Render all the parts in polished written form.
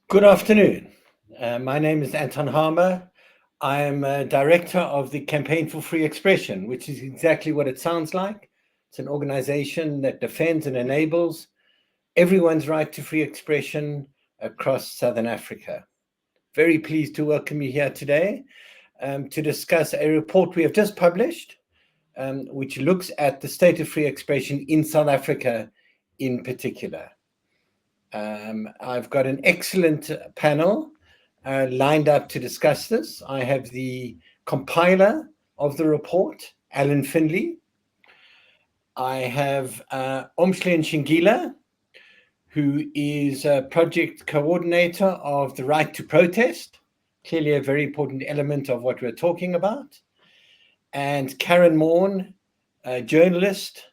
Good afternoon. My name is Anton Harber. I am a director of the Campaign for Free Expression, which is exactly what it sounds like. It's an organization that defends and enables everyone's right to free expression across Southern Africa. Very pleased to welcome you here today to discuss a report we have just published, which looks at the state of free expression in South Africa in particular. I've got an excellent panel lined up to discuss this. I have the compiler of the report, Alan Finley. I have Omshle Shingila, who is a project coordinator of the Right to Protest, clearly a very important element of what we're talking about. And Karen Morn, a journalist,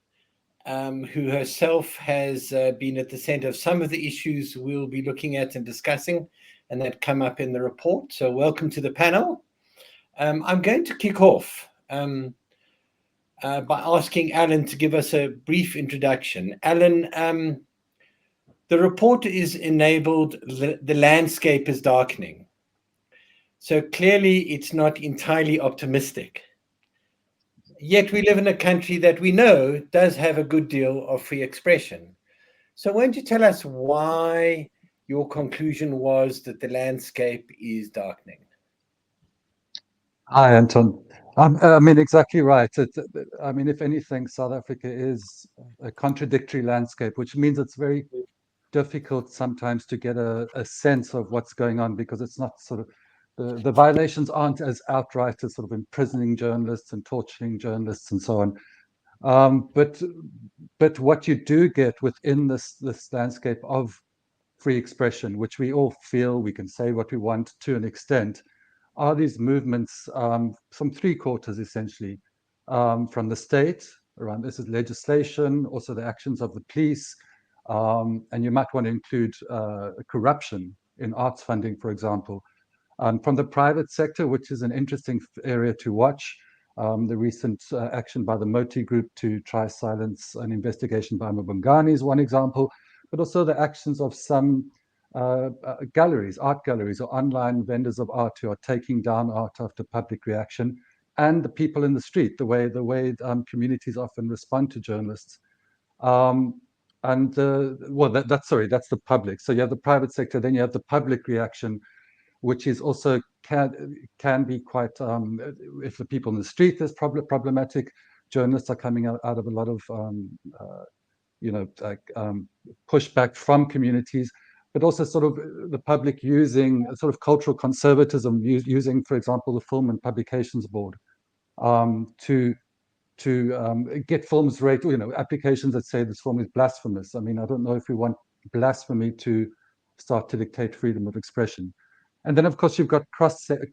who herself has been at the center of some of the issues we'll be looking at and discussing, and that come up in the report. So welcome to the panel. I'm going to kick off by asking Alan to give us a brief introduction. Alan, the report is enabled, the landscape is darkening. So clearly it's not entirely optimistic. Yet we live in a country that we know does have a good deal of free expression. So why don't you tell us why your conclusion was that the landscape is darkening? Hi, Anton. I mean, exactly right. I mean, if anything, South Africa is a contradictory landscape, which means it's very difficult sometimes to get a sense of what's going on, because it's not sort of, the violations aren't as outright as sort of imprisoning journalists and torturing journalists and so on. But what you do get within this landscape of free expression, which we all feel we can say what we want to an extent, are these movements from three quarters, essentially, from the state around this is legislation, also the actions of the police, and you might want to include corruption in arts funding, for example. From the private sector, which is an interesting area to watch, the recent action by the Moti Group to try silence an investigation by Mabungani is one example, but also the actions of some galleries, art galleries, or online vendors of art who are taking down art after public reaction, and the people in the street, the way communities often respond to journalists. Well, that's the public. So you have the private sector, then you have the public reaction, which is also can be quite, if the people in the street is problematic, journalists are coming out of a lot of pushback from communities, but also sort of the public using sort of cultural conservatism, using, for example, the Film and Publications Board to get films rated, applications that say this film is blasphemous. I mean, I don't know if we want blasphemy to start to dictate freedom of expression. And then, of course, you've got crosswinds,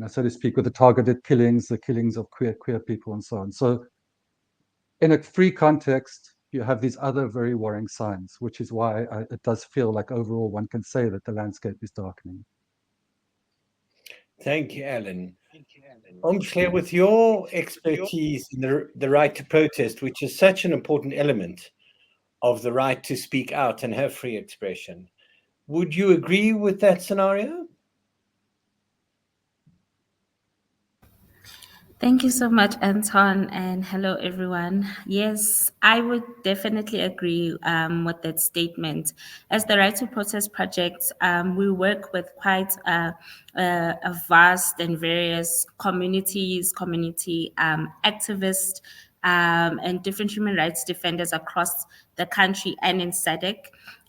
so to speak, with the targeted killings, the killings of queer people, and so on. So, in a free context, you have these other very worrying signs, which is why it does feel like overall one can say that the landscape is darkening. Thank you, Alan. Omshle, with your expertise in the right to protest, which is such an important element of the right to speak out and have free expression, would you agree with that scenario? Thank you so much, Anton, and hello, everyone. Yes, I would definitely agree with that statement. As the Right to Protest Project, we work with quite a vast and various community activists, and different human rights defenders across the country and in SADC.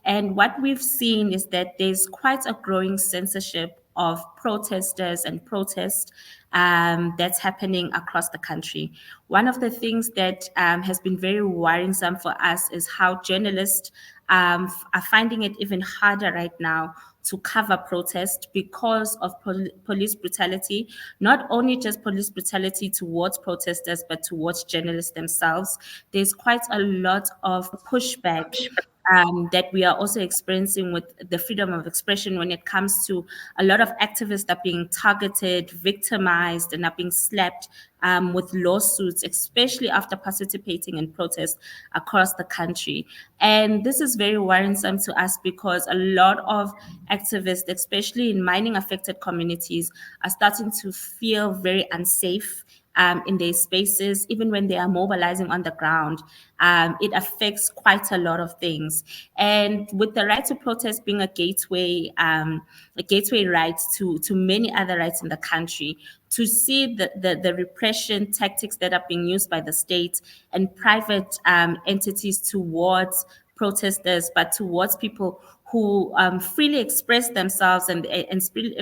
And what we've seen is that there's quite a growing censorship of protesters and protests that's happening across the country. One of the things that has been very worrisome for us is how journalists are finding it even harder right now to cover protest because of police brutality, not only just police brutality towards protesters, but towards journalists themselves. There's quite a lot of pushback that we are also experiencing with the freedom of expression when it comes to a lot of activists are being targeted, victimized, and are being slapped with lawsuits, especially after participating in protests across the country. And this is very worrisome to us because a lot of activists, especially in mining affected communities, are starting to feel very unsafe in their spaces, even when they are mobilizing on the ground. It affects quite a lot of things. And with the right to protest being a gateway right to many other rights in the country, to see the repression tactics that are being used by the state and private entities towards protesters, but towards people who freely express themselves and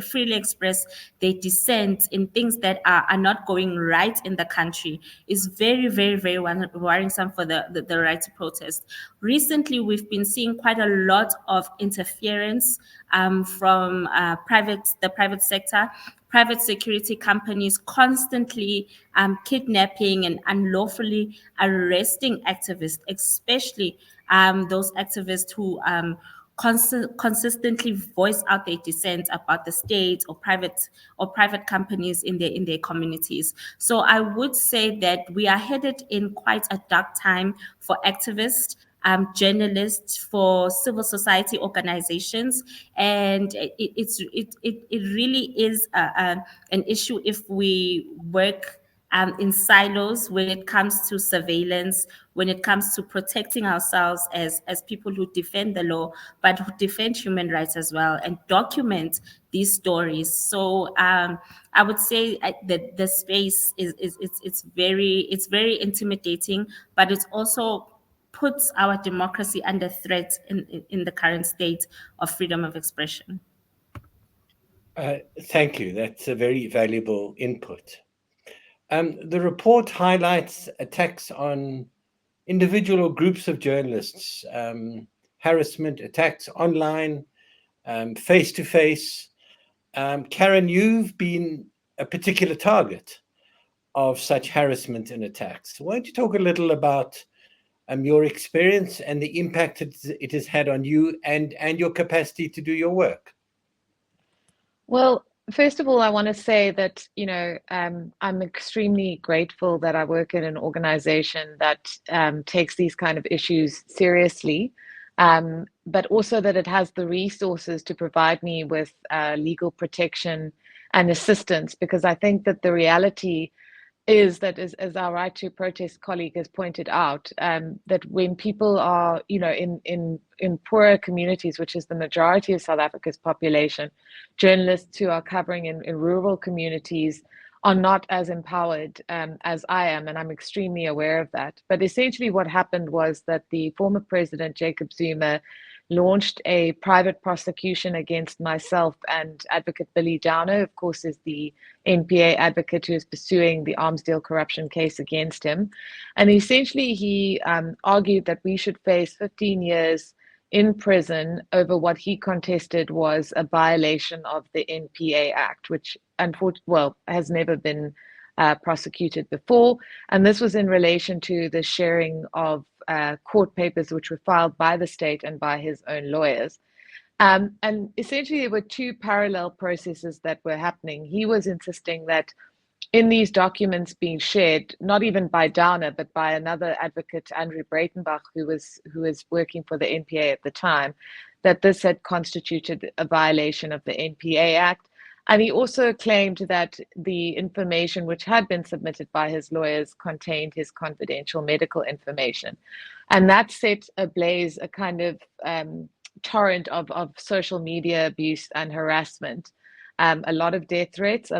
freely express their dissent in things that are not going right in the country is very, very, very worrisome for the right to protest. Recently, we've been seeing quite a lot of interference from the private sector. Private security companies constantly kidnapping and unlawfully arresting activists, especially those activists who consistently voice out their dissent about the state or private companies in their communities. So I would say that we are headed in quite a dark time for activists, journalists, for civil society organizations, and it really is an issue if we work in silos when it comes to surveillance, when it comes to protecting ourselves as people who defend the law, but who defend human rights as well and document these stories. So I would say that the space it's very intimidating, but it's also puts our democracy under threat in the current state of freedom of expression. Thank you. That's a very valuable input. The report highlights attacks on individual or groups of journalists, harassment, attacks online, face to face. Karen, you've been a particular target of such harassment and attacks. Why don't you talk a little about your experience and the impact it has had on you and your capacity to do your work? Well, first of all, I want to say that, I'm extremely grateful that I work in an organization that takes these kind of issues seriously, but also that it has the resources to provide me with legal protection and assistance, because I think that the reality is that, as our right to protest colleague has pointed out, that when people are, in poorer communities, which is the majority of South Africa's population, journalists who are covering in rural communities are not as empowered as I am, and I'm extremely aware of that. But essentially what happened was that the former president, Jacob Zuma, launched a private prosecution against myself and advocate Billy Downer, of course, is the NPA advocate who is pursuing the arms deal corruption case against him. And essentially he argued that we should face 15 years in prison over what he contested was a violation of the NPA Act, which has never been prosecuted before. And this was in relation to the sharing of court papers which were filed by the state and by his own lawyers. And essentially, there were two parallel processes that were happening. He was insisting that in these documents being shared, not even by Downer, but by another advocate, Andrew Breitenbach, who was working for the NPA at the time, that this had constituted a violation of the NPA Act. And he also claimed that the information which had been submitted by his lawyers contained his confidential medical information. And that set ablaze a kind of torrent of social media abuse and harassment, a lot of death threats,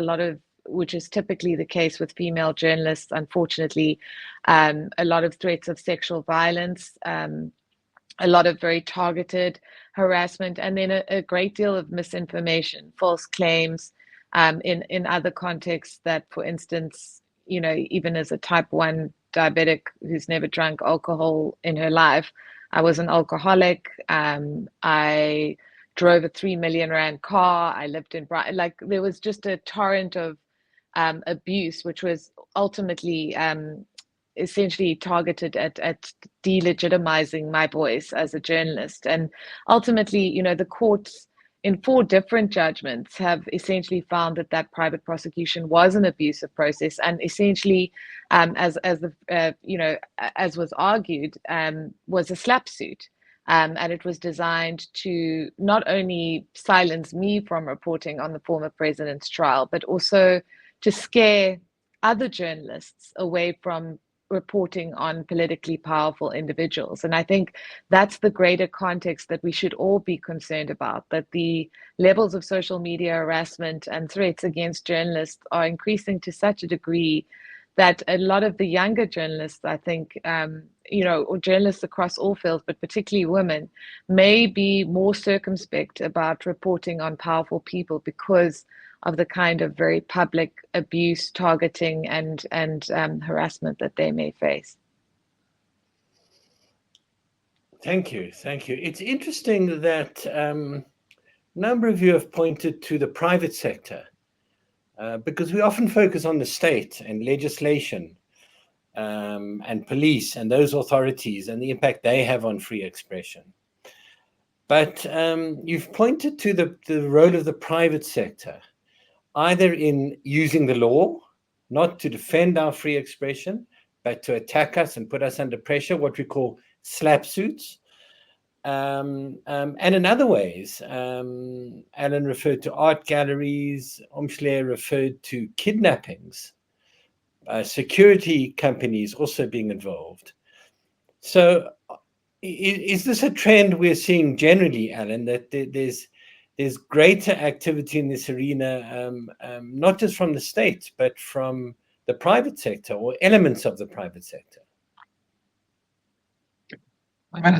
which is typically the case with female journalists, unfortunately, a lot of threats of sexual violence, a lot of very targeted harassment, and then a great deal of misinformation, false claims, in other contexts that, for instance, even as a type 1 diabetic who's never drank alcohol in her life, I was an alcoholic. I drove a 3 million rand car. I lived in Brighton. Like, there was just a torrent of abuse, which was ultimately essentially targeted at delegitimizing my voice as a journalist. And ultimately, the courts in 4 different judgments have essentially found that private prosecution was an abusive process, and essentially, as was argued, was a slap suit. And it was designed to not only silence me from reporting on the former president's trial, but also to scare other journalists away from reporting on politically powerful individuals. And I think that's the greater context that we should all be concerned about, that the levels of social media harassment and threats against journalists are increasing to such a degree that a lot of the younger journalists, I think, or journalists across all fields, but particularly women, may be more circumspect about reporting on powerful people because of the kind of very public abuse, targeting, and harassment that they may face. Thank you. It's interesting that a number of you have pointed to the private sector, because we often focus on the state and legislation and police and those authorities and the impact they have on free expression. But you've pointed to the role of the private sector, either in using the law, not to defend our free expression, but to attack us and put us under pressure, what we call slap suits. And in other ways, Alan referred to art galleries, Omschler referred to kidnappings, security companies also being involved. So is this a trend we're seeing generally, Alan, that there's greater activity in this arena, not just from the state, but from the private sector or elements of the private sector? I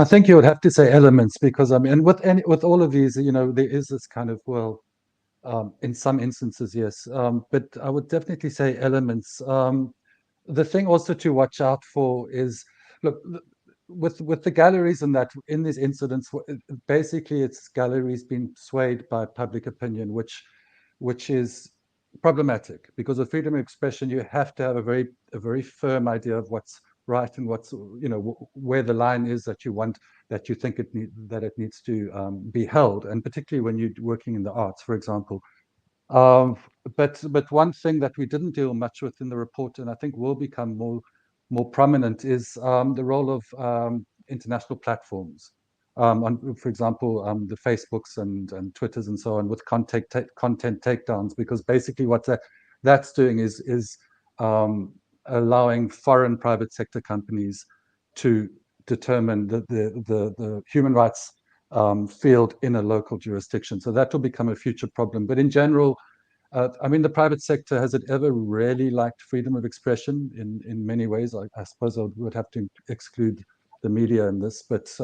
think you would have to say elements, because with all of these, there is this kind of, in some instances, yes, but I would definitely say elements. The thing also to watch out for is, look, with the galleries and that, in these incidents, basically it's galleries being swayed by public opinion, which is problematic, because with freedom of expression you have to have a very firm idea of what's right and what's, where the line is that you think it needs to be held, and particularly when you're working in the arts, for example. But one thing that we didn't deal much with in the report, and I think will become more prominent, is the role of international platforms, for example, the Facebooks and Twitters and so on, with content takedowns, because basically what that's doing is allowing foreign private sector companies to determine the human rights field in a local jurisdiction. So that will become a future problem. But in general, the private sector, has it ever really liked freedom of expression? In many ways, I suppose I would have to exclude the media in this, but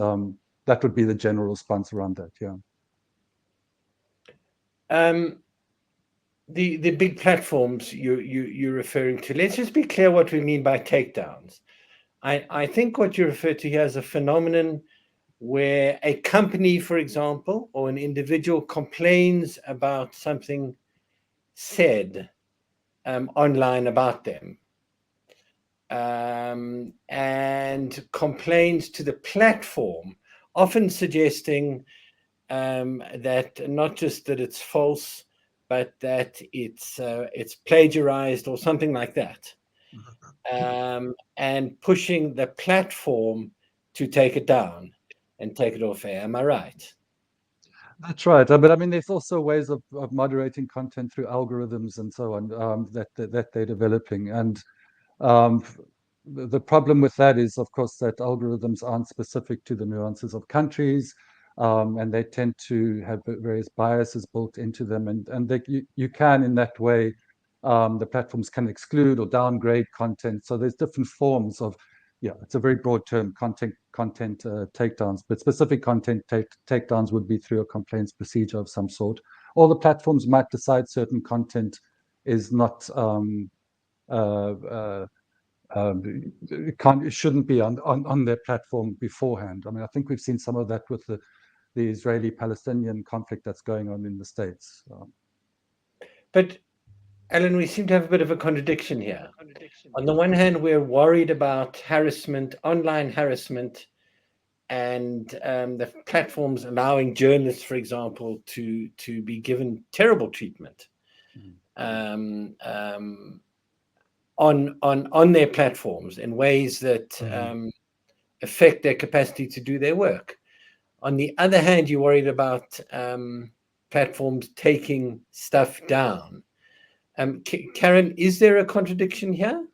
that would be the general response around that. Yeah. The big platforms you're referring to, let's just be clear what we mean by takedowns. I think what you refer to here is a phenomenon where a company, for example, or an individual complains about something said online about them. and complains to the platform, often suggesting that not just that it's false, but that it's plagiarized or something like that, and pushing the platform to take it down and take it off air. Am I right? That's right. But I mean, there's also ways of moderating content through algorithms and so on that they're developing. And um, the problem with that is, of course, that algorithms aren't specific to the nuances of countries, and they tend to have various biases built into them. And you can, in that way, the platforms can exclude or downgrade content. So there's different forms of, yeah, it's a very broad term, content takedowns, but specific content takedowns would be through a complaints procedure of some sort. Or the platforms might decide certain content is not it shouldn't be on their platform beforehand. I mean, I think we've seen some of that with the Israeli-Palestinian conflict that's going on in the States. But Alan, we seem to have a bit of a contradiction here. On the one hand, we're worried about harassment, online harassment, and the platforms allowing journalists, for example, to be given terrible treatment on their platforms in ways that affect their capacity to do their work. On the other hand, you're worried about platforms taking stuff down. Karen, is there a contradiction here?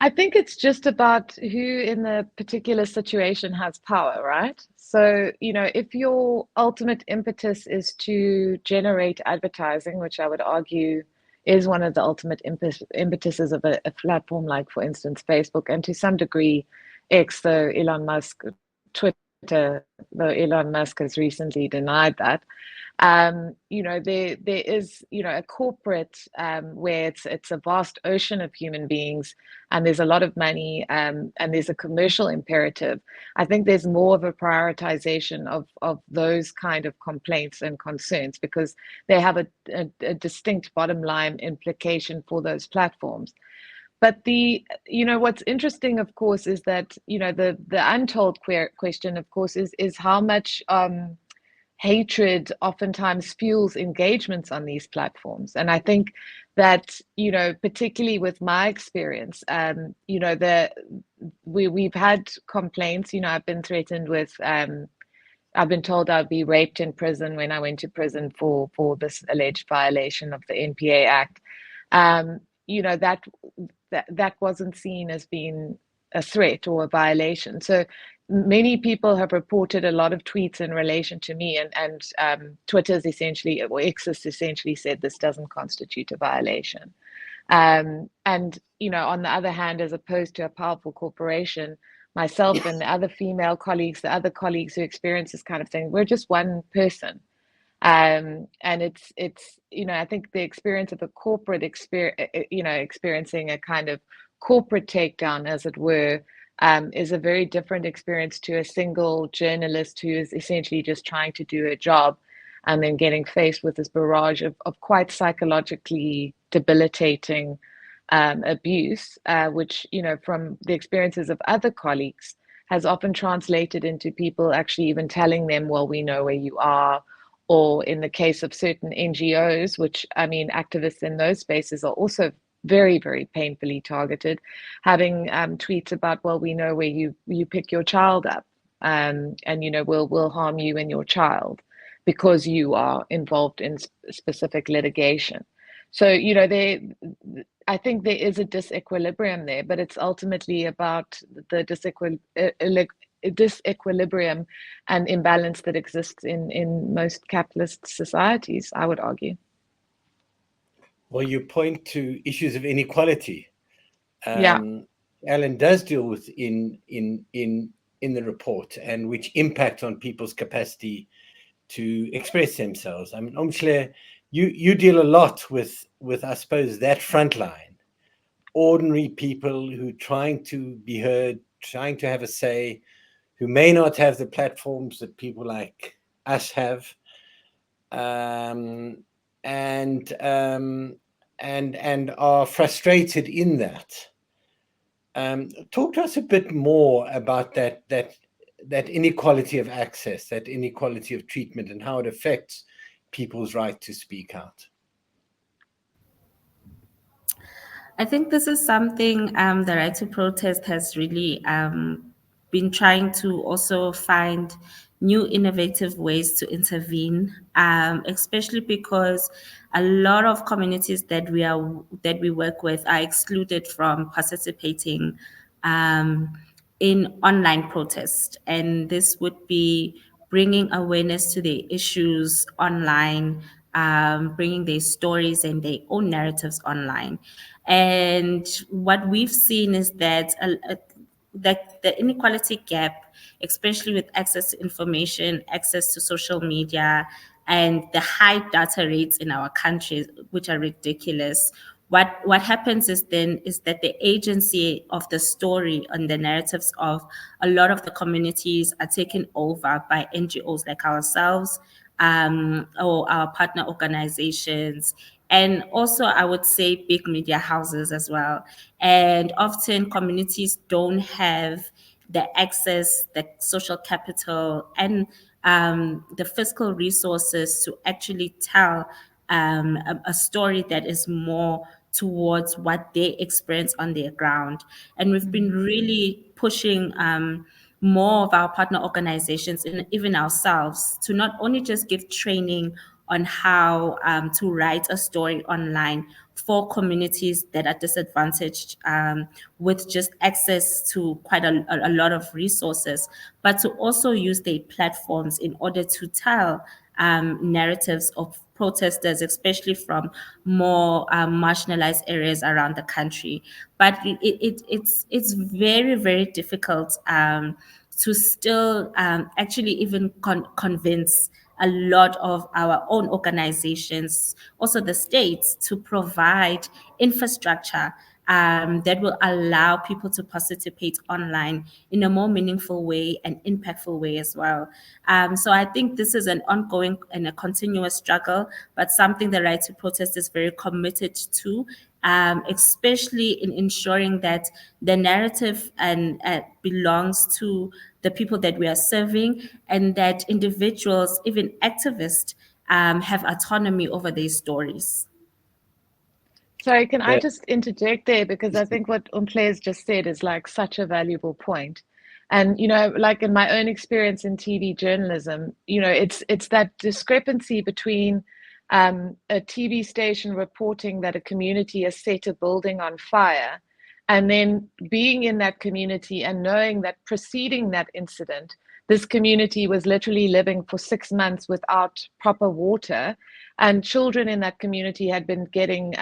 I think it's just about who in the particular situation has power, right? So, if your ultimate impetus is to generate advertising, which I would argue is one of the ultimate impetuses of a platform like, for instance, Facebook, and to some degree, X, though Elon Musk, Twitter, though Elon Musk has recently denied that. There is, a corporate where it's a vast ocean of human beings, and there's a lot of money, and there's a commercial imperative. I think there's more of a prioritization of those kind of complaints and concerns because they have a distinct bottom line implication for those platforms. But what's interesting, of course, is that, the untold question, of course, is how much hatred oftentimes fuels engagements on these platforms. And I think that, particularly with my experience, we've had complaints. I've been threatened with, I've been told I'd be raped in prison when I went to prison for this alleged violation of the NPA Act. That wasn't seen as being a threat or a violation. So many people have reported a lot of tweets in relation to me, and Twitter's essentially, or X has essentially said this doesn't constitute a violation. And on the other hand, as opposed to a powerful corporation, myself and the other female colleagues, the other colleagues who experience this kind of thing, we're just one person. And it's I think the experience of a corporate experiencing a kind of corporate takedown, as it were, is a very different experience to a single journalist who is essentially just trying to do a job and then getting faced with this barrage of quite psychologically debilitating abuse, which, from the experiences of other colleagues, has often translated into people actually even telling them, well, we know where you are. Or in the case of certain NGOs, which, activists in those spaces are also very, very painfully targeted, having tweets about, well, we know where you pick your child up, and we'll harm you and your child because you are involved in specific litigation. So I think there is a disequilibrium there, but it's ultimately about the disequilibrium and imbalance that exists in most capitalist societies, I would argue. Well, you point to issues of inequality. Yeah. Alan does deal with in the report, and which impact on people's capacity to express themselves. Omshle, you deal a lot with I suppose that front line, ordinary people who are trying to be heard, trying to have a say, who may not have the platforms that people like us have, and are frustrated in that. Talk to us a bit more about that inequality of access, that inequality of treatment, and how it affects people's right to speak out. I think this is something the Right to Protest has really been trying to also find new innovative ways to intervene, especially because a lot of communities that we work with are excluded from participating in online protest, and this would be bringing awareness to the issues online, bringing their stories and their own narratives online. And what we've seen is that that the inequality gap, especially with access to information, access to social media, and the high data rates in our country, which are ridiculous. What happens is that the agency of the story and the narratives of a lot of the communities are taken over by NGOs like ourselves, or our partner organizations, and also I would say big media houses as well. And often communities don't have the access, the social capital, and the fiscal resources to actually tell a story that is more towards what they experience on their ground. And we've been really pushing more of our partner organizations and even ourselves to not only just give training on how to write a story online for communities that are disadvantaged with just access to quite a lot of resources, but to also use their platforms in order to tell narratives of protesters, especially from more marginalized areas around the country. But it's very, very difficult to still actually even convince a lot of our own organizations, also the states, to provide infrastructure that will allow people to participate online in a more meaningful way and impactful way as well. So I think this is an ongoing and a continuous struggle, but something the Right to Protest is very committed to, especially in ensuring that the narrative and belongs to the people that we are serving, and that individuals, even activists, have autonomy over these stories. Sorry, can I just interject there? Because I think what has just said is like such a valuable point. And, you know, like in my own experience in TV journalism, you know, it's that discrepancy between a TV station reporting that a community has set a building on fire, and then being in that community and knowing that preceding that incident, this community was literally living for 6 months without proper water, and children in that community had been getting,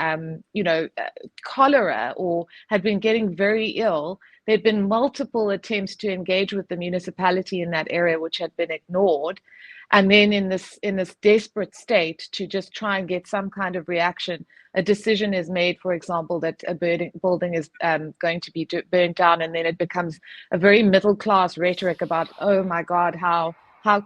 cholera, or had been getting very ill. There'd been multiple attempts to engage with the municipality in that area, which had been ignored. And then in this desperate state to just try and get some kind of reaction, a decision is made, for example, that a building is going to be burnt down, and then it becomes a very middle class rhetoric about, oh my God, how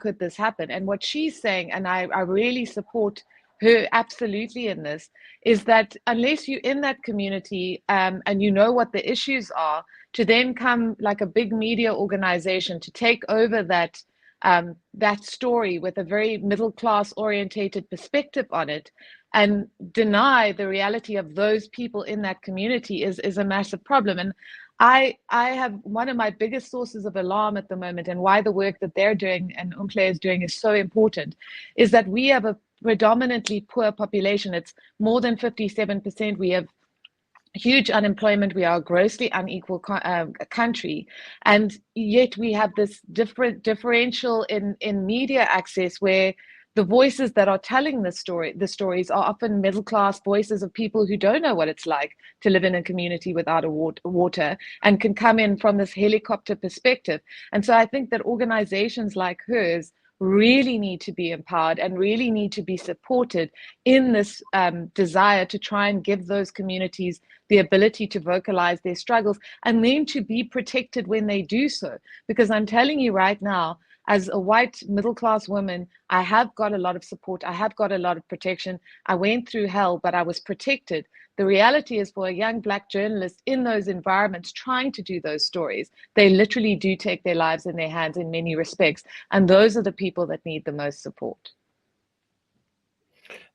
could this happen? And what she's saying, and I really support her absolutely in this, is that unless you're in that community and you know what the issues are, to then come like a big media organization to take over that story with a very middle class orientated perspective on it, and deny the reality of those people in that community is a massive problem. And I have one of my biggest sources of alarm at the moment, and why the work that they're doing and Umhle is doing is so important, is that we have a predominantly poor population. It's more than 57%. We have huge unemployment. We are a grossly unequal country, and yet we have this differential in media access, where the voices that are telling the stories are often middle class voices of people who don't know what it's like to live in a community without water, and can come in from this helicopter perspective. And so I think that organizations like hers really need to be empowered and really need to be supported in this desire to try and give those communities the ability to vocalize their struggles, and then to be protected when they do so. Because I'm telling you right now, as a white middle-class woman, I have got a lot of support. I have got a lot of protection. I went through hell, but I was protected. The reality is, for a young Black journalist in those environments trying to do those stories, they literally do take their lives in their hands in many respects. And those are the people that need the most support.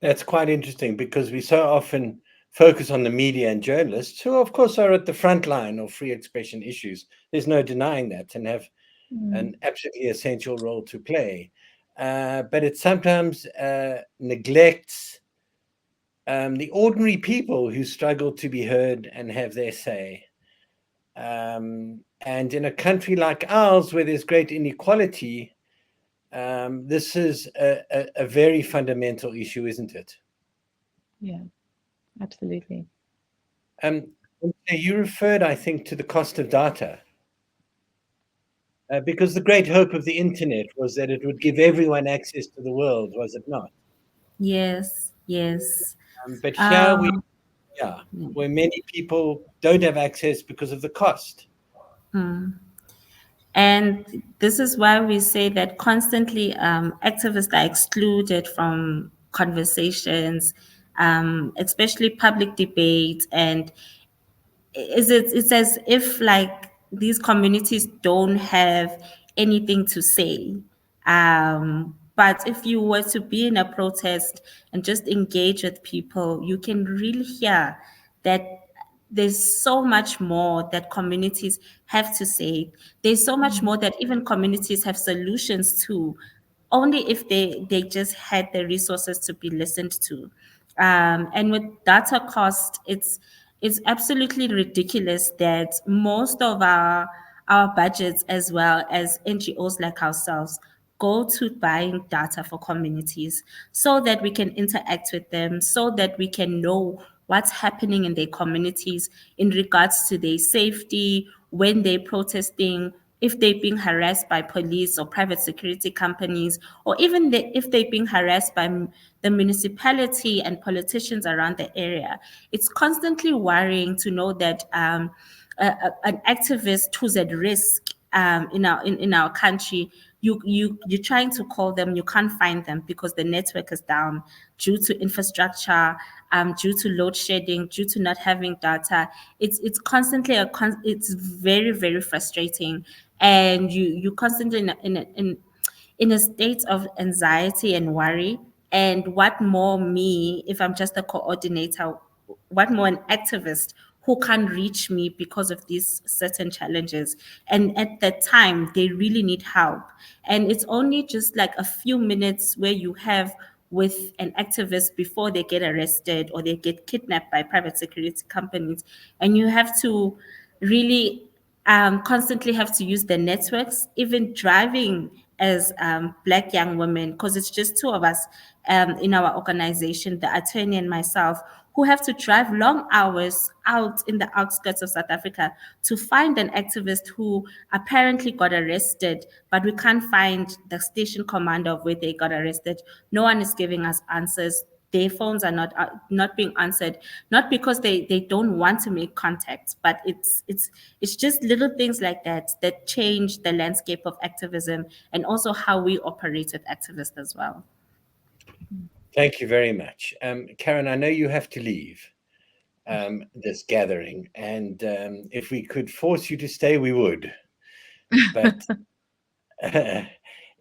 That's quite interesting, because we so often focus on the media and journalists, who of course are at the front line of free expression issues. There's no denying that, and have an absolutely essential role to play. But it sometimes neglects the ordinary people who struggle to be heard and have their say. And in a country like ours, where there's great inequality, this is a very fundamental issue, isn't it? Yeah, absolutely. You referred, I think, to the cost of data, because the great hope of the internet was that it would give everyone access to the world, was it not? Yes, yes. But here we, Yeah. where many people don't have access because of the cost. And this is why we say that constantly activists are excluded from conversations, especially public debate. And it's as if like these communities don't have anything to say. But if you were to be in a protest and just engage with people, you can really hear that there's so much more that communities have to say. There's so much more that even communities have solutions to, only if they just had the resources to be listened to. And with data cost, it's absolutely ridiculous that most of our budgets, as well as NGOs like ourselves, go to buying data for communities so that we can interact with them, so that we can know what's happening in their communities in regards to their safety, when they're protesting, if they're being harassed by police or private security companies, or even if they're being harassed by the municipality and politicians around the area. It's constantly worrying to know that an activist who's at risk in our country, you're trying to call them, you can't find them because the network is down due to infrastructure, due to load shedding, due to not having data. It's constantly it's very, very frustrating, and you constantly in a state of anxiety and worry. And what more me, if I'm just a coordinator, what more an activist who can't reach me because of these certain challenges. And at that time, they really need help. And it's only just like a few minutes where you have with an activist before they get arrested or they get kidnapped by private security companies. And you have to really constantly have to use the networks, even driving as Black young women, because it's just two of us in our organization, the attorney and myself, who have to drive long hours out in the outskirts of South Africa to find an activist who apparently got arrested, but we can't find the station commander of where they got arrested. No one is giving us answers. Their phones are not being answered, not because they don't want to make contact, but it's just little things like that that change the landscape of activism and also how we operate with activists as well. Thank you very much. Karen, I know you have to leave this gathering, and if we could force you to stay, we would. But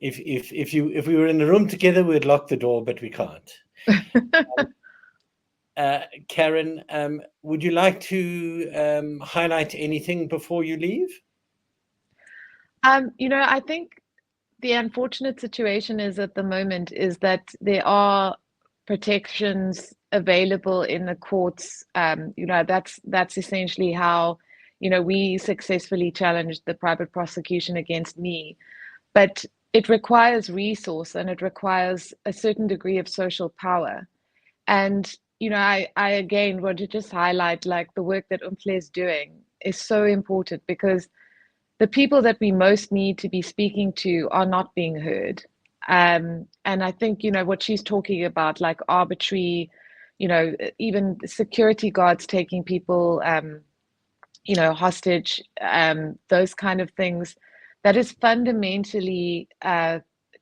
if we were in the room together, we'd lock the door, but we can't. Karen, would you like to highlight anything before you leave? I think the unfortunate situation is at the moment is that there are protections available in the courts. That's essentially how, we successfully challenged the private prosecution against me. But it requires resource and it requires a certain degree of social power. And, I again want to just highlight like the work that Umhle is doing is so important, because the people that we most need to be speaking to are not being heard. And I think, what she's talking about, like arbitrary, even security guards taking people, hostage, those kind of things, that is fundamentally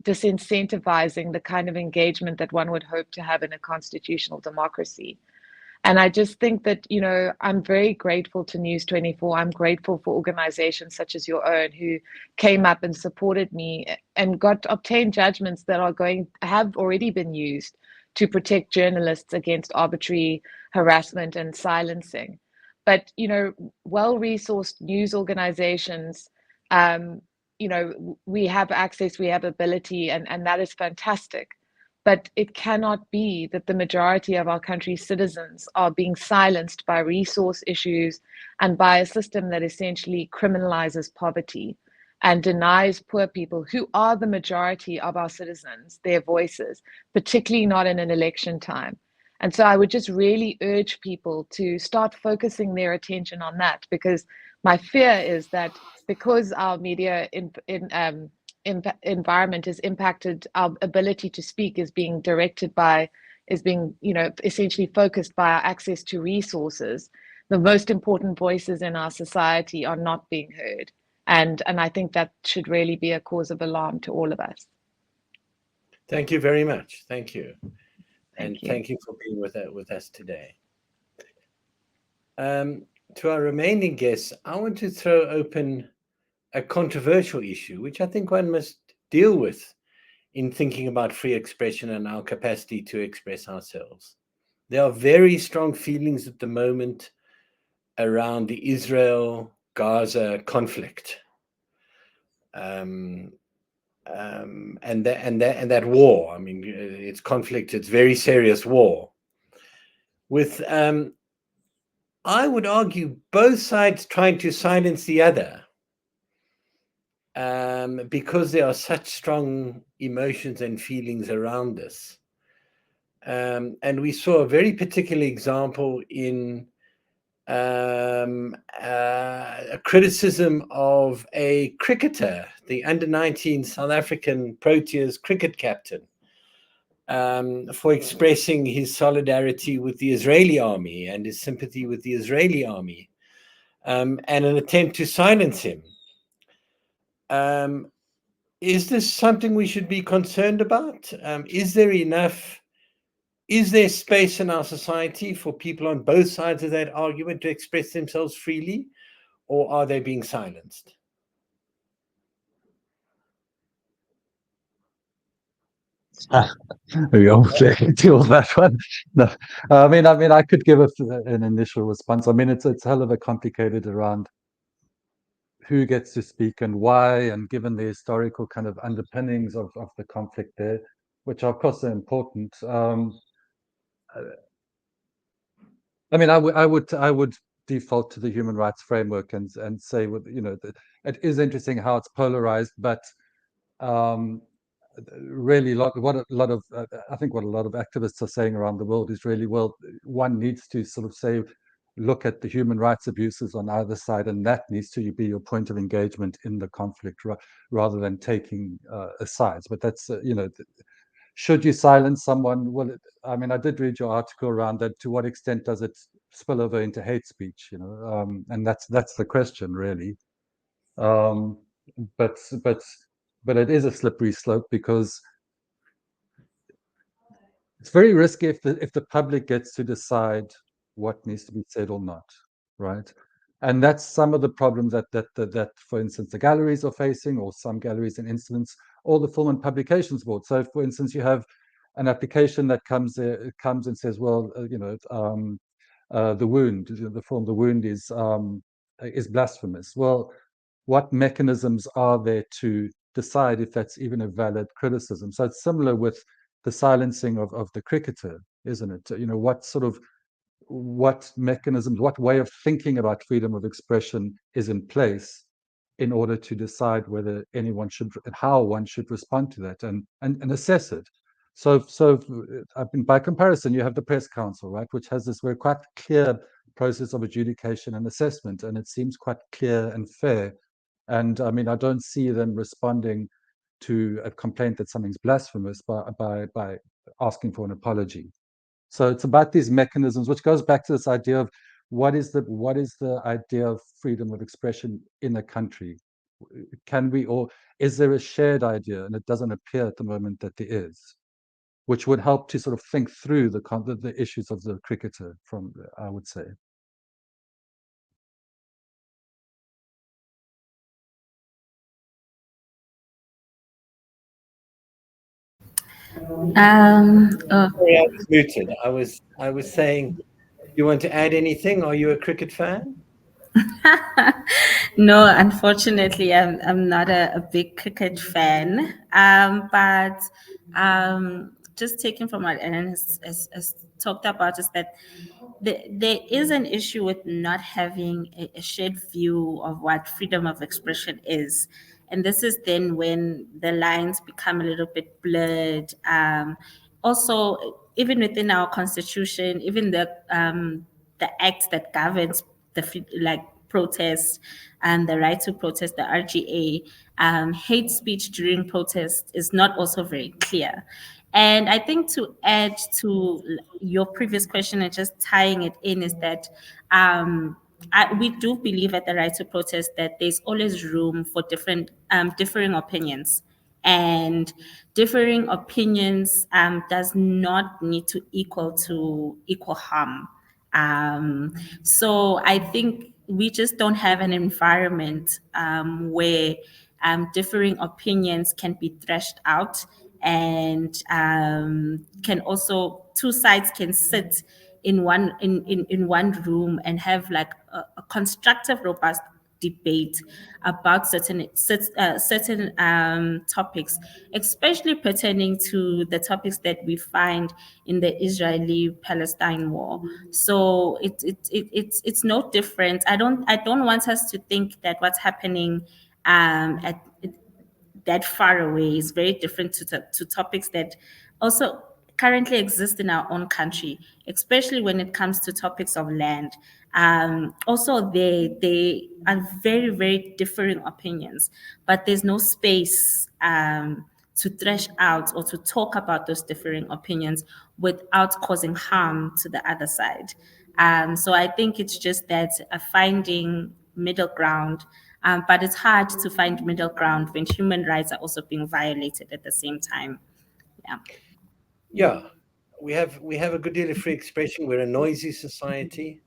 disincentivizing the kind of engagement that one would hope to have in a constitutional democracy. And I just think that, you know, I'm very grateful to News 24. I'm grateful for organizations such as your own who came up and supported me and obtained judgments that have already been used to protect journalists against arbitrary harassment and silencing. But, you know, well-resourced news organizations, you know, we have access, we have ability, and that is fantastic. But it cannot be that the majority of our country's citizens are being silenced by resource issues and by a system that essentially criminalizes poverty and denies poor people, who are the majority of our citizens, their voices, particularly not in an election time. And so I would just really urge people to start focusing their attention on that, because my fear is that because our media environment is impacted, our ability to speak is being you know, essentially focused by our access to resources. The most important voices in our society are not being heard. And I think that should really be a cause of alarm to all of us. Thank you very much. Thank you. Thank you. Thank you for being with us today. To our remaining guests, I want to throw open a controversial issue, which I think one must deal with in thinking about free expression and our capacity to express ourselves. There are very strong feelings at the moment around the Israel-Gaza conflict, and that war. I mean, it's conflict. It's very serious war. With I would argue both sides trying to silence the other, because there are such strong emotions and feelings around this. And we saw a very particular example in a criticism of a cricketer, the under-19 South African Proteas cricket captain, for expressing his solidarity with the Israeli army and his sympathy with the Israeli army, and an attempt to silence him. Is this something we should be concerned about? Is there space in our society for people on both sides of that argument to express themselves freely, or are they being silenced? We obviously deal with that one. No, I mean, I could give an initial response. I mean, it's hell of a complicated around who gets to speak and why, and given the historical kind of underpinnings of the conflict there, which of course are important. I mean, I would default to the human rights framework and say, you know, that it is interesting how it's polarized, but really I think what a lot of activists are saying around the world is really, well, one needs to sort of say, look at the human rights abuses on either side, and that needs to be your point of engagement in the conflict, rather than taking sides. But that's you know, should you silence someone? Well, I mean, I did read your article around that. To what extent does it spill over into hate speech? You know, and that's the question, really. But it is a slippery slope, because it's very risky if the public gets to decide what needs to be said or not, right? And that's some of the problems that for instance, the galleries are facing, or some galleries and instruments, or the Film and Publications Board. So, for instance, you have an application that comes and says, well, you know, The Wound, the film The Wound is blasphemous. Well, what mechanisms are there to decide if that's even a valid criticism? So it's similar with the silencing of the cricketer, isn't it? You know, what mechanisms, what way of thinking about freedom of expression is in place in order to decide whether anyone should, and how one should respond to that and assess it. So I mean, by comparison, you have the Press Council, right, which has this very quite clear process of adjudication and assessment, and it seems quite clear and fair. And I mean, I don't see them responding to a complaint that something's blasphemous by asking for an apology. So it's about these mechanisms, which goes back to this idea of what is the idea of freedom of expression in a country. Can we, or is there a shared idea? And it doesn't appear at the moment that there is, which would help to sort of think through the issues of the cricketer from, I would say. Oh, Sorry, I was muted. I was saying, you want to add anything? Are you a cricket fan? no, unfortunately, I'm not a big cricket fan. But just taking from what Ellen has talked about is that there is an issue with not having a shared view of what freedom of expression is. And this is then when the lines become a little bit blurred. Also, even within our constitution, even the act that governs like protest and the right to protest, the RGA, hate speech during protest is not also very clear. And I think to add to your previous question and just tying it in is that we do believe at the right to protest that there's always room for differing opinions. And differing opinions does not need to equal harm. So I think we just don't have an environment where differing opinions can be threshed out, and can also two sides can sit in one room and have like a constructive, robust debate about certain topics, especially pertaining to the topics that we find in the Israeli-Palestine war. So it's no different. I don't want us to think that what's happening at that far away is very different to topics that also currently exist in our own country, especially when it comes to topics of land. Also, they are very, very differing opinions, but there's no space to thresh out or to talk about those differing opinions without causing harm to the other side. So I think it's just that finding middle ground, but it's hard to find middle ground when human rights are also being violated at the same time. Yeah. Yeah, we have a good deal of free expression. We're a noisy society.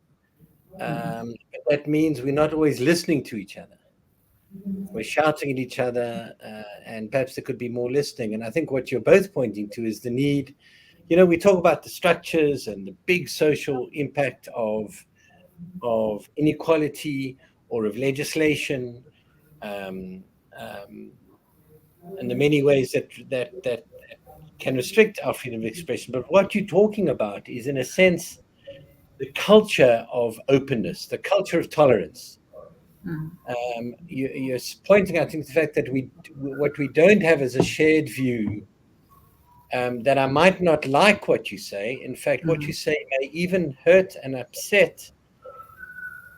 But that means we're not always listening to each other. We're shouting at each other, and perhaps there could be more listening. And I think what you're both pointing to is the need. We talk about the structures and the big social impact of inequality or of legislation, um, and the many ways that can restrict our freedom of expression. But what you're talking about is, in a sense, the culture of openness, the culture of tolerance. You're pointing out, I think, the fact that what we don't have is a shared view, that I might not like what you say. In fact, what you say may even hurt and upset,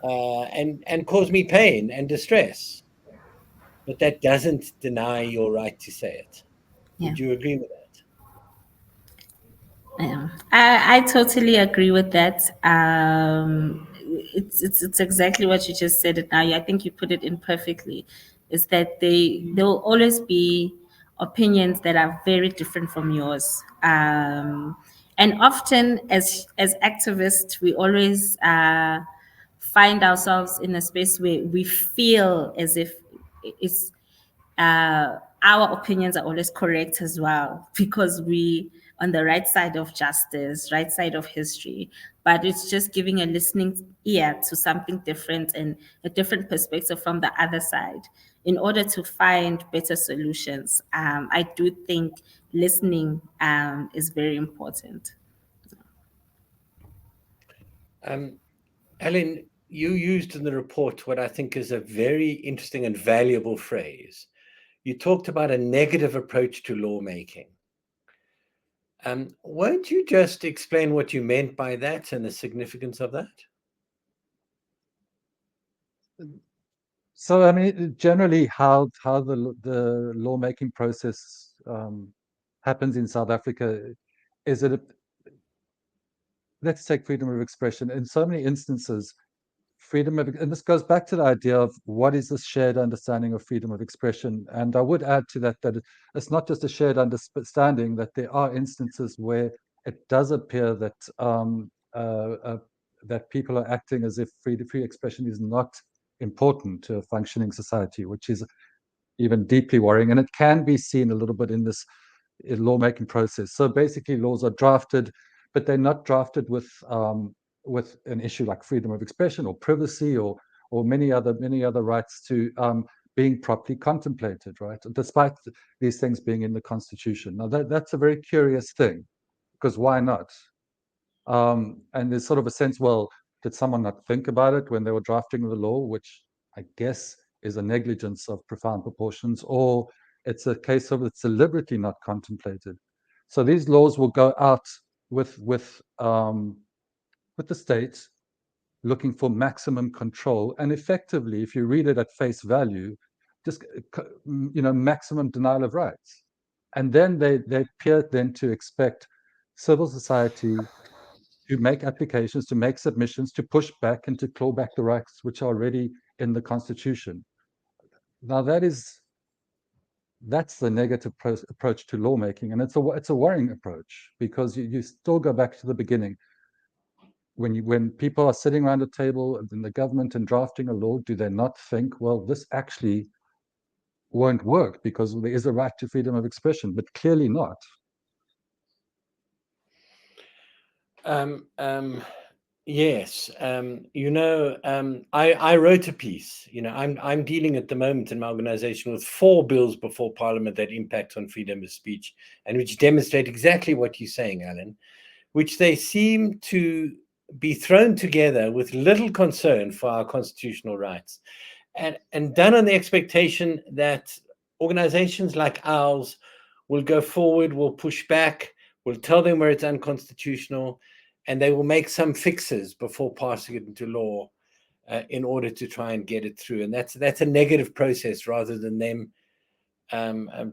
and cause me pain and distress. But that doesn't deny your right to say it. Yeah. Would you agree with that? Yeah, I totally agree with that. It's exactly what you just said it now. I think you put it in perfectly. Is that there will always be opinions that are very different from yours. And often as activists, we always find ourselves in a space where we feel as if it's our opinions are always correct as well, because we on the right side of justice, right side of history. But it's just giving a listening ear to something different and a different perspective from the other side in order to find better solutions. I do think listening is very important. Ellen, you used in the report what I think is a very interesting and valuable phrase. You talked about a negative approach to lawmaking. Won't you just explain what you meant by that and the significance of that? So, I mean, generally, how the lawmaking process happens in South Africa is let's take freedom of expression. In so many instances, freedom of, and this goes back to the idea of what is this shared understanding of freedom of expression. And I would add to that it's not just a shared understanding, that there are instances where it does appear that that people are acting as if free expression is not important to a functioning society, which is even deeply worrying. And it can be seen a little bit in this lawmaking process. So basically, laws are drafted, but they're not drafted with an issue like freedom of expression or privacy or many other rights to being properly contemplated, right? Despite these things being in the Constitution. Now that's a very curious thing, because why not? And there's sort of a sense, well, did someone not think about it when they were drafting the law, which I guess is a negligence of profound proportions, or it's a case of it's deliberately not contemplated. So these laws will go out with the state looking for maximum control, and effectively, if you read it at face value, just maximum denial of rights. And then they appear then to expect civil society to make applications, to make submissions, to push back and to claw back the rights which are already in the Constitution. Now that's the negative approach to lawmaking, and it's a worrying approach, because you still go back to the beginning. When people are sitting around a table in the government and drafting a law, do they not think, well, this actually won't work because there is a right to freedom of expression? But clearly not. Yes, I wrote a piece. I'm dealing at the moment in my organization with 4 bills before Parliament that impact on freedom of speech, and which demonstrate exactly what you're saying, Alan, which they seem to be thrown together with little concern for our constitutional rights, and done on the expectation that organizations like ours will go forward, will push back, will tell them where it's unconstitutional, and they will make some fixes before passing it into law in order to try and get it through. And that's a negative process, rather than them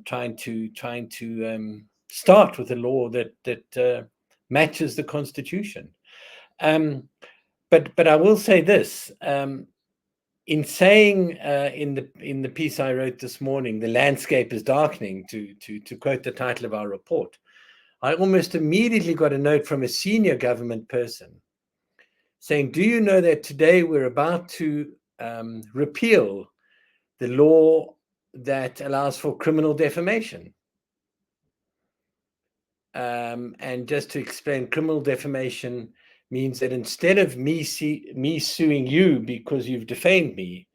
trying to start with a law that matches the Constitution. But I will say this: in saying in the piece I wrote this morning, the landscape is darkening, to quote the title of our report, I almost immediately got a note from a senior government person saying, do you know that today we're about to repeal the law that allows for criminal defamation? And just to explain, criminal defamation means that instead of me suing you because you've defamed me,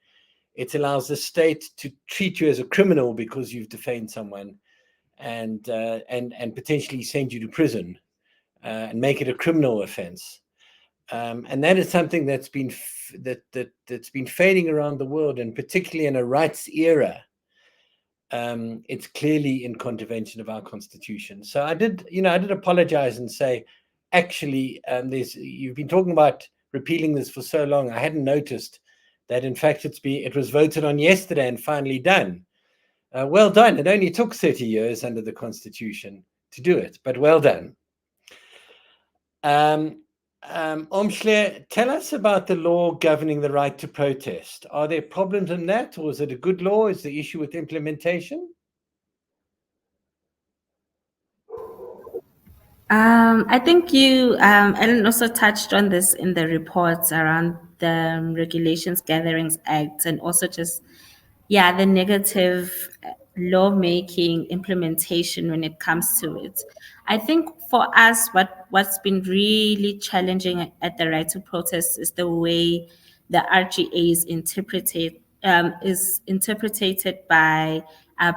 it allows the state to treat you as a criminal because you've defamed someone, and potentially send you to prison and make it a criminal offense. And that is something that's been fading around the world, and particularly in a rights era. It's clearly in contravention of our Constitution. So I did apologize and say, actually, you've been talking about repealing this for so long. I hadn't noticed that, in fact, it was voted on yesterday and finally done. Well done. It only took 30 years under the Constitution to do it, but well done. Omshle, tell us about the law governing the right to protest. Are there problems in that, or is it a good law? Is the issue with implementation? I think you, Ellen, also touched on this in the reports around the Regulations Gatherings Act, and also just, the negative lawmaking implementation when it comes to it. I think for us, what's been really challenging at the right to protest is the way the RGA is interpreted by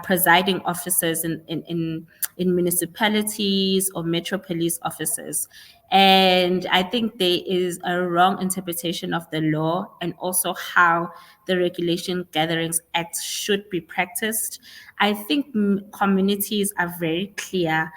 presiding officers in municipalities or metro police officers. And I think there is a wrong interpretation of the law, and also how the Regulation Gatherings Act should be practiced. I think communities are very clear.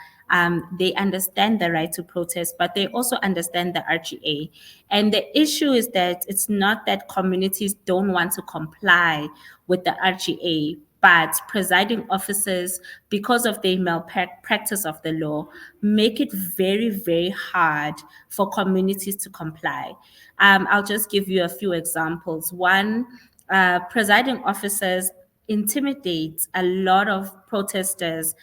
They understand the right to protest, but they also understand the RGA. And the issue is that it's not that communities don't want to comply with the RGA, but presiding officers, because of the malpractice of the law, make it very, very hard for communities to comply. I'll just give you a few examples. One, presiding officers intimidate a lot of protesters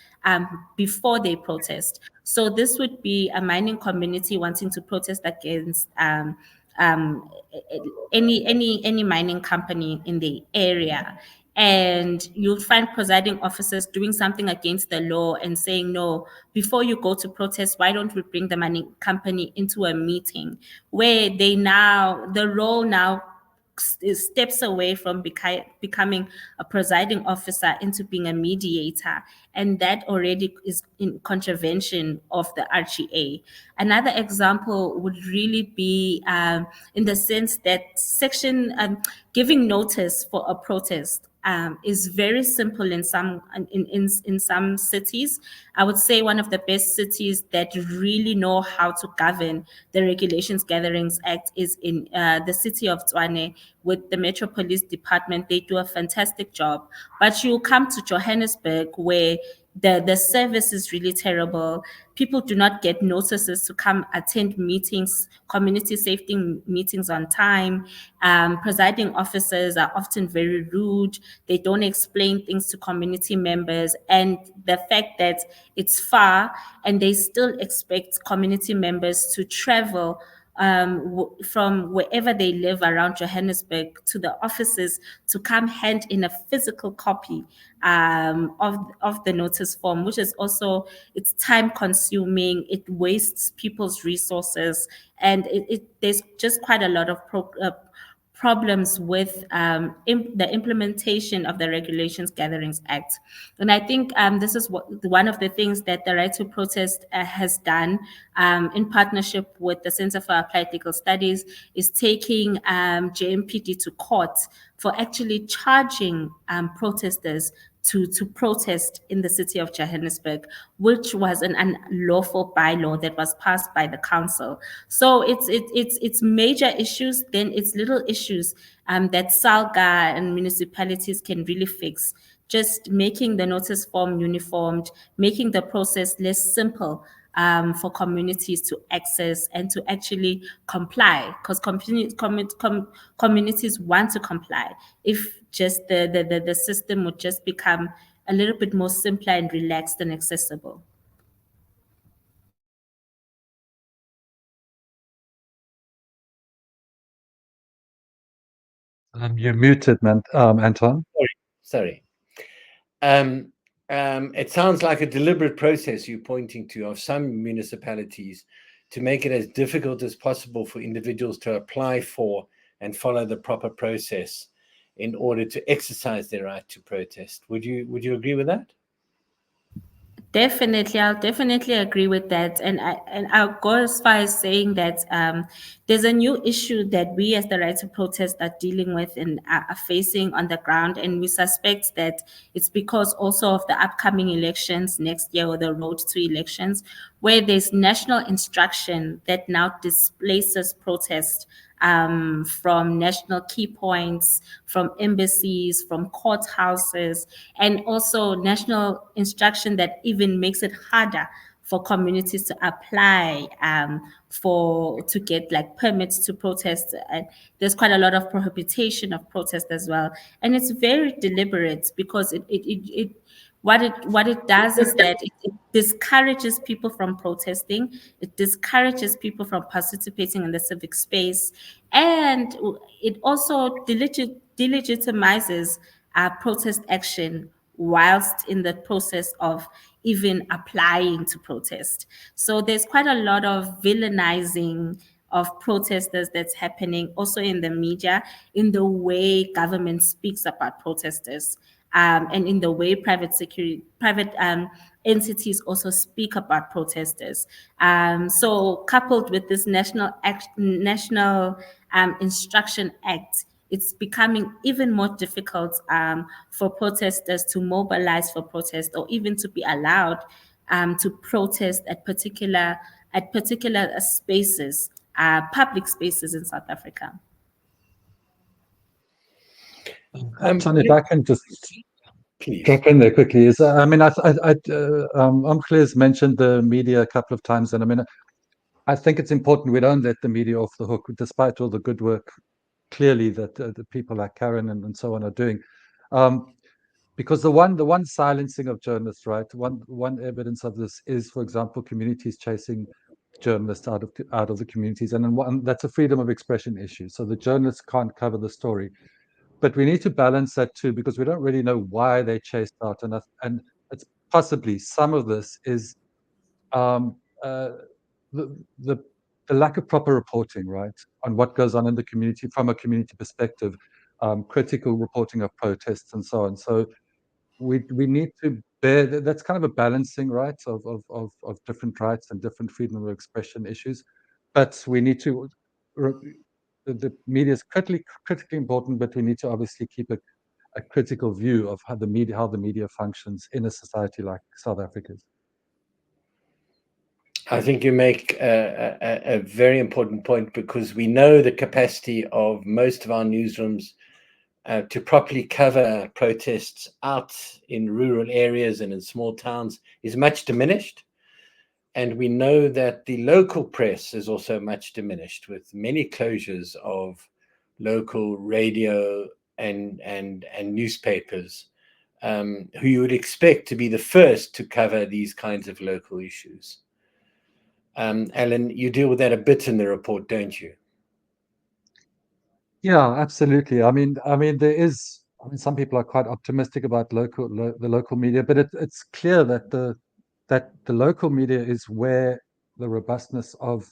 before they protest. So this would be a mining community wanting to protest against um, any mining company in the area, and you'll find presiding officers doing something against the law and saying, no, before you go to protest, why don't we bring the mining company into a meeting, where the role now steps away from becoming a presiding officer into being a mediator, and that already is in contravention of the RGA. Another example would really be in the sense that giving notice for a protest is very simple in some cities. I would say one of the best cities that really know how to govern the Regulations Gatherings Act is in the city of Tshwane with the Metro Police Department. They do a fantastic job. But you come to Johannesburg, where the service is really terrible. People do not get notices to come attend meetings, community safety meetings on time. Presiding officers are often very rude. They don't explain things to community members. And the fact that it's far, and they still expect community members to travel from wherever they live around Johannesburg to the offices to come hand in a physical copy of the notice form, which is also, it's time consuming, it wastes people's resources, and there's just quite a lot of problems with the implementation of the Regulations Gatherings Act. And I think this is one of the things that the Right to Protest has done in partnership with the Center for Applied Legal Studies, is taking JMPD to court for actually charging protesters to protest in the city of Johannesburg, which was an unlawful bylaw that was passed by the council. So it's major issues, then it's little issues that SALGA and municipalities can really fix. Just making the notice form uniformed, making the process less simple for communities to access and to actually comply, because communities want to comply. If just the system would just become a little bit more simpler and relaxed and accessible. You're muted, man, Anton. Sorry. It sounds like a deliberate process you're pointing to of some municipalities to make it as difficult as possible for individuals to apply for and follow the proper process in order to exercise their right to protest. Would you agree with that? Definitely, I'll definitely agree with that, and I'll go as far as saying that there's a new issue that we, as the Right to Protest, are dealing with and are facing on the ground, and we suspect that it's because also of the upcoming elections next year, or the road to elections, where there's national instruction that now displaces protest from national key points, from embassies, from courthouses, and also national instruction that even makes it harder for communities to apply to get like permits to protest. And there's quite a lot of prohibition of protest as well, and it's very deliberate, because what it does is that it discourages people from protesting. It discourages people from participating in the civic space, and it also delegitimizes protest action whilst in the process of even applying to protest. So there's quite a lot of villainizing of protesters that's happening also in the media, in the way government speaks about protesters. And in the way private entities also speak about protesters. So coupled with this National Instruction Act, it's becoming even more difficult for protesters to mobilize for protest, or even to be allowed to protest at particular spaces, public spaces in South Africa. Anton, if I can just please. drop in there quickly is, I mean, Omkle's mentioned the media a couple of times, and I mean, I think it's important we don't let the media off the hook, despite all the good work, clearly, that the people like Karen and so on are doing. Because the one silencing of journalists, right? One evidence of this is, for example, communities chasing journalists out of the communities, and that's a freedom of expression issue. So the journalists can't cover the story, but we need to balance that too, because we don't really know why they chased out, and it's possibly some of this is um, uh, the lack of proper reporting, right, on what goes on in the community from a community perspective, critical reporting of protests and so on. So we need to bear that's kind of a balancing, right, of different rights and different freedom of expression issues, but we need to. The media is critically important, but we need to obviously keep a critical view of how the media functions in a society like South Africa's. I think you make a very important point, because we know the capacity of most of our newsrooms to properly cover protests out in rural areas and in small towns is much diminished. And we know that the local press is also much diminished, with many closures of local radio and newspapers, who you would expect to be the first to cover these kinds of local issues. Alan, you deal with that a bit in the report, don't you? Yeah, absolutely. I mean, there is. I mean, some people are quite optimistic about the local media, but it's clear that the local media is where the robustness of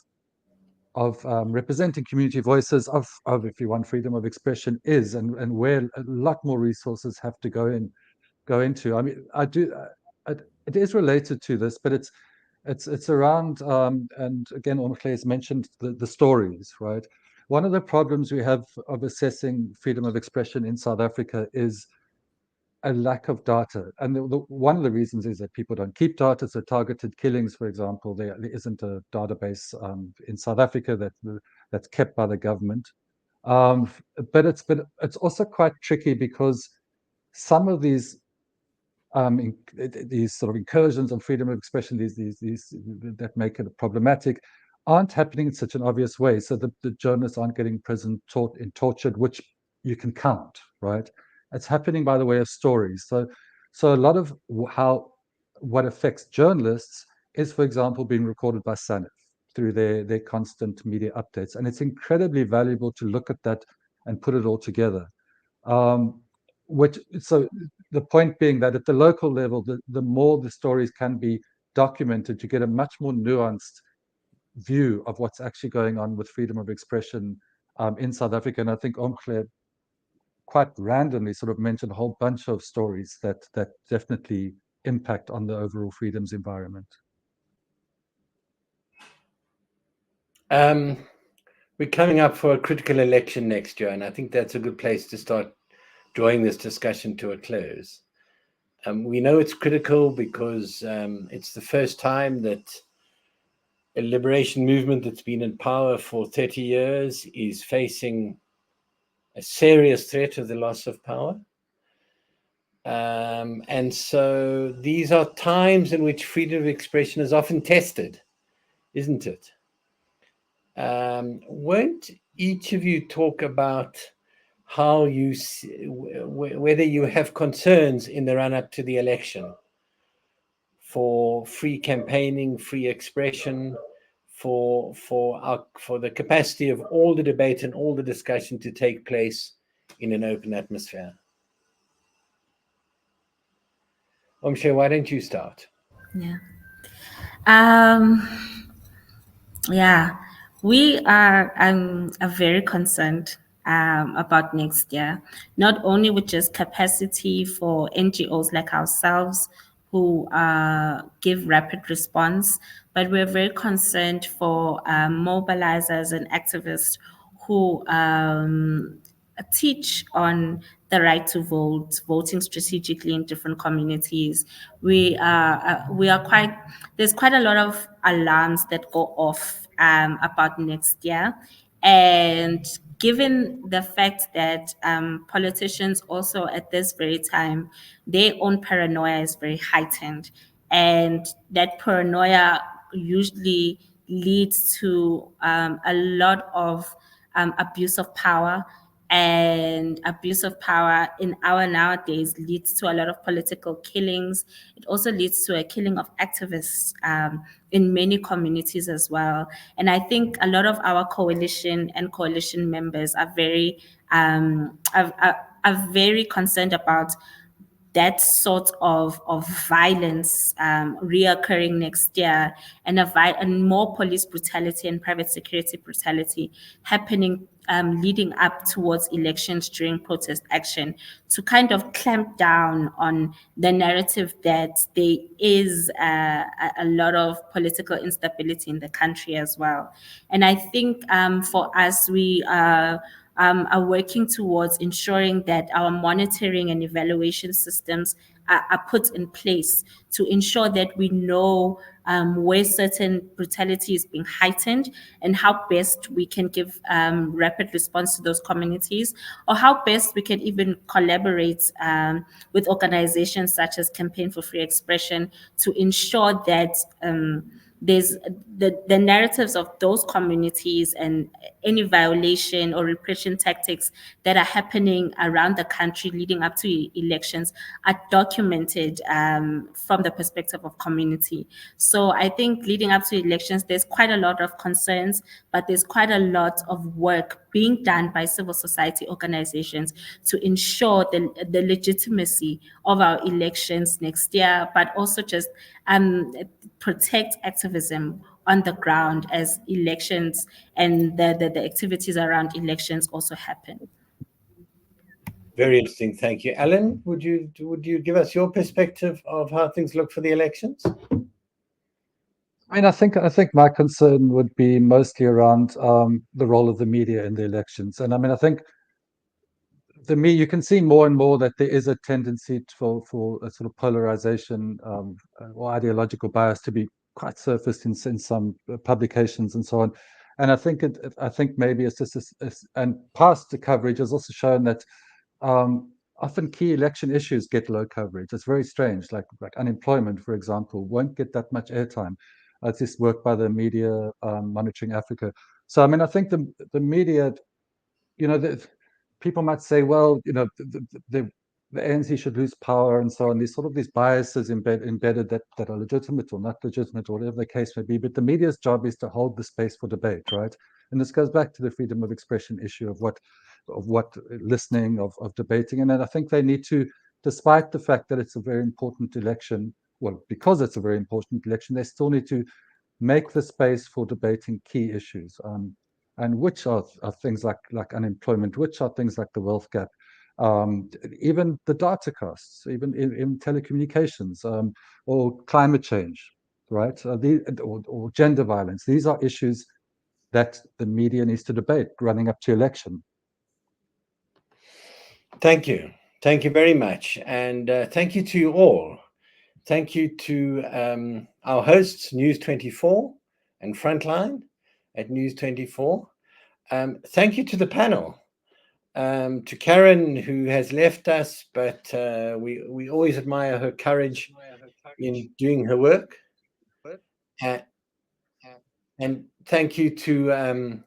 representing community voices of if you want freedom of expression is, and where a lot more resources have to go into. I mean, it is related to this, but it's around, and again, Omkle has mentioned the stories, right? One of the problems we have of assessing freedom of expression in South Africa is a lack of data. And one of the reasons is that people don't keep data. So targeted killings, for example, there isn't a database in South Africa that's kept by the government. But it's also quite tricky, because some of these sort of incursions on freedom of expression, these that make it problematic, aren't happening in such an obvious way. So the journalists aren't getting imprisoned, tortured, which you can count, right? It's happening by the way of stories. So a lot of what affects journalists is, for example, being recorded by SANEF through their constant media updates, and it's incredibly valuable to look at that and put it all together. So the point being that at the local level, the more the stories can be documented, you get a much more nuanced view of what's actually going on with freedom of expression in South Africa. And I think Omkle quite randomly sort of mentioned a whole bunch of stories that definitely impact on the overall freedoms environment. We're coming up for a critical election next year, and I think that's a good place to start drawing this discussion to a close. We know it's critical because it's the first time that a liberation movement that's been in power for 30 years is facing a serious threat of the loss of power. And so these are times in which freedom of expression is often tested, isn't it? Won't each of you talk about how you see, whether you have concerns in the run-up to the election for free campaigning, free expression, for the capacity of all the debate and all the discussion to take place in an open atmosphere? Omshe, why don't you start? Yeah. Yeah, we are very concerned about next year, not only with just capacity for NGOs like ourselves who give rapid response, but we're very concerned for mobilizers and activists who teach on the right to vote, voting strategically in different communities. We are quite, there's quite a lot of alarms that go off about next year. And given the fact that politicians also at this very time, their own paranoia is very heightened, and that paranoia usually leads to a lot of abuse of power, and abuse of power in our nowadays leads to a lot of political killings. It also leads to a killing of activists in many communities as well. And I think a lot of our coalition and coalition members are very are very concerned about that sort of violence reoccurring next year, and and more police brutality and private security brutality happening leading up towards elections during protest action, to kind of clamp down on the narrative that there is a lot of political instability in the country as well. And I think for us, we are working towards ensuring that our monitoring and evaluation systems are put in place to ensure that we know where certain brutality is being heightened, and how best we can give rapid response to those communities, or how best we can even collaborate with organizations such as Campaign for Free Expression to ensure that there's the narratives of those communities and any violation or repression tactics that are happening around the country leading up to elections are documented from the perspective of community. So I think leading up to elections, there's quite a lot of concerns, but there's quite a lot of work being done by civil society organizations to ensure the legitimacy of our elections next year, but also just protect activism on the ground as elections and the activities around elections also happen. Very interesting. Thank you. Alan, would you give us your perspective of how things look for the elections? I mean, I think my concern would be mostly around the role of the media in the elections. And I mean, I think you can see more and more that there is a tendency for a sort of polarization or ideological bias to be quite surfaced in some publications and so on. And I think maybe it's just and past coverage has also shown that often key election issues get low coverage. It's very strange, like unemployment, for example, won't get that much airtime. It's this work by the media monitoring Africa. So I mean, I think the media, people might say, well, the ANC should lose power and so on. These biases embedded that are legitimate or not legitimate, or whatever the case may be. But the media's job is to hold the space for debate, right? And this goes back to the freedom of expression issue of what listening, of debating. And then I think they need to, despite the fact that it's a very important election, well, because it's a very important election, they still need to make the space for debating key issues. And which are things like unemployment, which are things like the wealth gap, even the data costs, even in telecommunications, or climate change, right? Or gender violence. These are issues that the media needs to debate running up to election. Thank you. Thank you very much. And thank you to you all. Thank you to our hosts, News 24 and Frontline at News 24. Thank you to the panel, to Karen, who has left us, but we always admire her courage in doing her work. And thank you to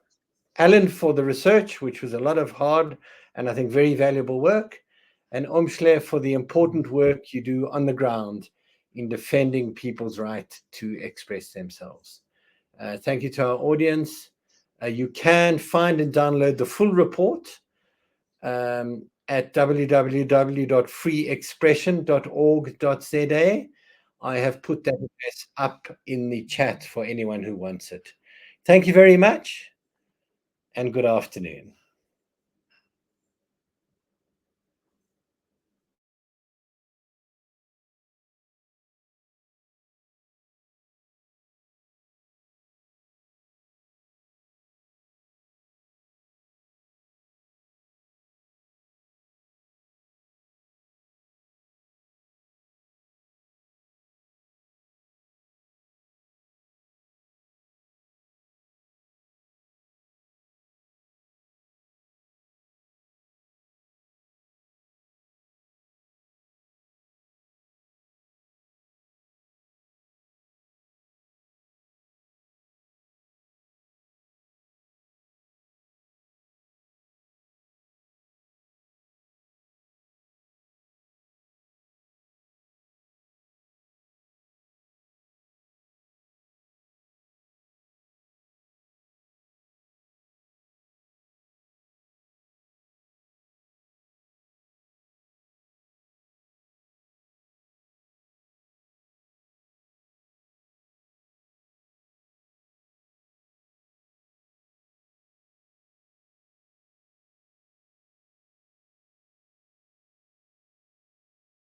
Alan for the research, which was a lot of hard and I think very valuable work, and Omshle for the important work you do on the ground in defending people's right to express themselves. Thank you to our audience. You can find and download the full report at www.freeexpression.org.za. I have put that address up in the chat for anyone who wants it. Thank you very much, and good afternoon.